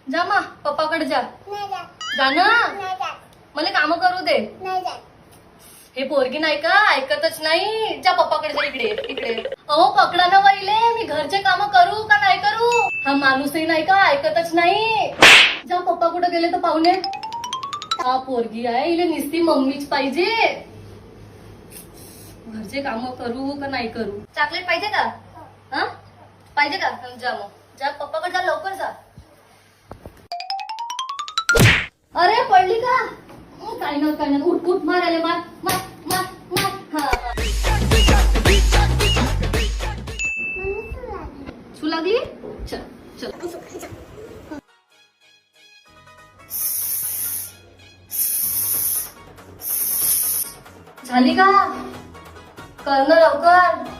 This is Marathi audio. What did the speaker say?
जा मा पप्पाकडे जा. नाही जात. जा ना, नाही जात. मला काम करू दे. नाही जात. हे पोरगी नाही का ऐकतच नाही. जा पप्पाकडे जा. इकडे इकडे. अहो पकडा ना वहिले, मी घरचे काम करू का नाही करू. हा माणूसही नाही का ऐकतच नाही. जा पप्पा कुठे गेले तर पाहुणे. हा पोरगी आहे, इले नुसती मम्मीच पाहिजे. घरचे काम करू का नाही करू. चॉकलेट पाहिजे का. हा पाहिजे का. जा मग जा पप्पाकडे जा, लवकर जा. अरे पडली का. काय ना उठ उठ मारायला. मार मार मार मार. हा सू लागली. चल चल. झाली का. कर ना लवकर.